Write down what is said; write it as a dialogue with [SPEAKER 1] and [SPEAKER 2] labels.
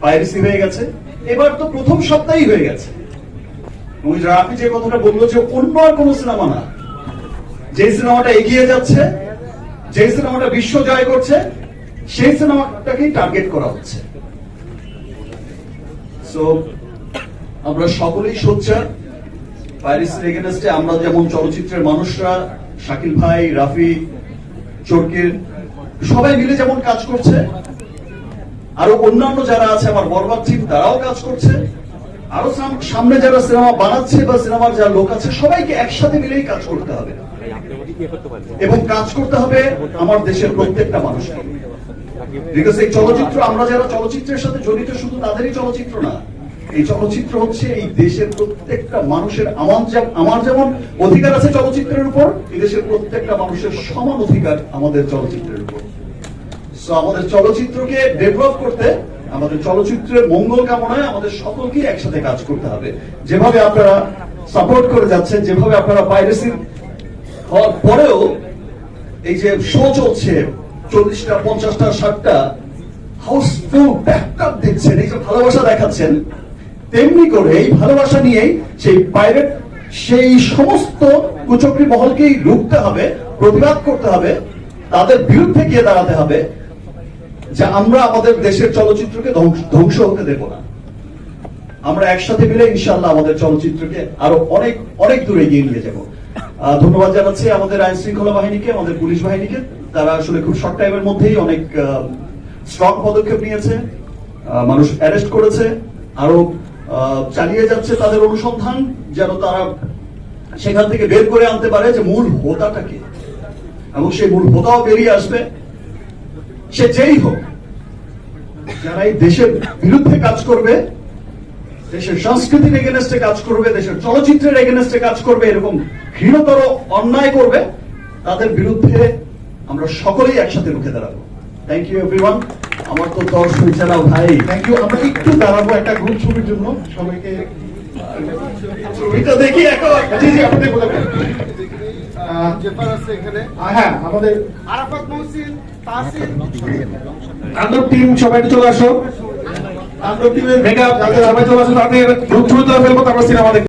[SPEAKER 1] Piracy হয়ে গেছে, এবার তো প্রথম সপ্তাহেই হয়ে গেছে। রাফি যে কথাটা বললো যে অন্য আর কোন সিনেমা না, যে সিনেমাটা এগিয়ে যাচ্ছে, যে সিনেমাটা বিশ্ব জয় করছে, সেই সিনেমাটাকেই টার্গেট করা হচ্ছে। সো আমরা সকলেই সোচ্চার পাইরেসির এগেইনস্টে। আমরা যেমন চলচ্চিত্রের মানুষরা, শাকিল ভাই, রাফি, চরকির সবাই মিলে যেমন কাজ করছে, আরো অন্যান্য যারা আছে আমার বরবাদ টিম তারাও কাজ করছে, আরো সামনে যারা সিনেমা বানাচ্ছে বা সিনেমার যারা লোক আছে সবাইকে একসাথে মিলেই কাজ করতে হবে এবং কাজ করতে হবে আমার দেশের প্রত্যেকটা মানুষকে। বিকজ এই চলচ্চিত্র, আমরা যারা চলচ্চিত্রের সাথে জড়িত শুধু তাদেরই চলচ্চিত্র না, এই চলচ্চিত্র হচ্ছে এই দেশের প্রত্যেকটা মানুষের। আমার যেমন অধিকার আছে চলচ্চিত্রের উপর, এই দেশের প্রত্যেকটা মানুষের সমান অধিকার আমাদের চলচ্চিত্রের উপর। সো আমাদের চলচ্চিত্রকে ডেভেলপ করতে, আমাদের চলচ্চিত্রের মঙ্গল কামনায় আমাদের সকলকে একসাথে কাজ করতে হবে। যেভাবে আপনারা সাপোর্ট করে যাচ্ছেন, যেভাবে আপনারা পাইরেসি হওয়ার পরেও এই যে শো চলছে 40টা 50টা 60টা হাউসফুল ব্যাকআপ দিচ্ছেন, এই যে ভালোবাসা দেখাচ্ছেন, তেমনি করে এই ভালোবাসা নিয়েই সেই পাইরেট, সেই সমস্ত কুচক্রী মহলকেই রুখতে হবে, প্রতিবাদ করতে হবে, তাদের বিরুদ্ধে গিয়ে দাঁড়াতে হবে যে আমরা আমাদের দেশের চলচ্চিত্রকে ধ্বংস হতে দেব না। আমরা একসাথে মিলে ইনশাআল্লাহ আমাদের চলচ্চিত্রকে আরো অনেক অনেক দূরে এগিয়ে নিয়ে যাব। ধন্যবাদ জানাচ্ছি আমাদের আইন শৃঙ্খলা বাহিনীকে, আমাদের পুলিশ বাহিনীকে। তারা আসলে খুব শর্ট টাইমের মধ্যেই অনেক স্ট্রং পদক্ষেপ নিয়েছে, মানুষ অ্যারেস্ট করেছে, আরো চালিয়ে যাচ্ছে তাদের অনুসন্ধান, যেন তারা সেখান থেকে বের করে আনতে পারে যে মূল হোতাটা কি, এবং সেই মূল হোতাও বেরিয়ে আসবে। সে যেই হোক, যারা এই দেশের বিরুদ্ধে কাজ করবে, দেশের সংস্কৃতির এগেনস্টে কাজ করবে, দেশের চলচ্চিত্রের এগেনস্টে কাজ করবে, এরকম ঘৃণতর অন্যায় করবে, তাদের বিরুদ্ধে আমরা সকলেই একসাথে রুখে দাঁড়াবো। Thank you everyone. আমার তো দর্শক ছাড়াও ভাই, থ্যাংক ইউ। আমরা একটু দাঁড়াবো একটা গ্রুপ ছবির জন্য, সবাইকে ছবিটা দেখি এখন। জি জি, আপনি বলবেন। জেফার আছে এখানে, হ্যাঁ, আমাদের আরাফাত মহসিন, তাসির, তাণ্ডব টিম সবাই চলে আসো। তাণ্ডব টিমের মেকআপ সবাই চলে আসো, তাদের গ্রুপ ছবি তোলা ফেলবো, তারপর সিনেমা দেখবো।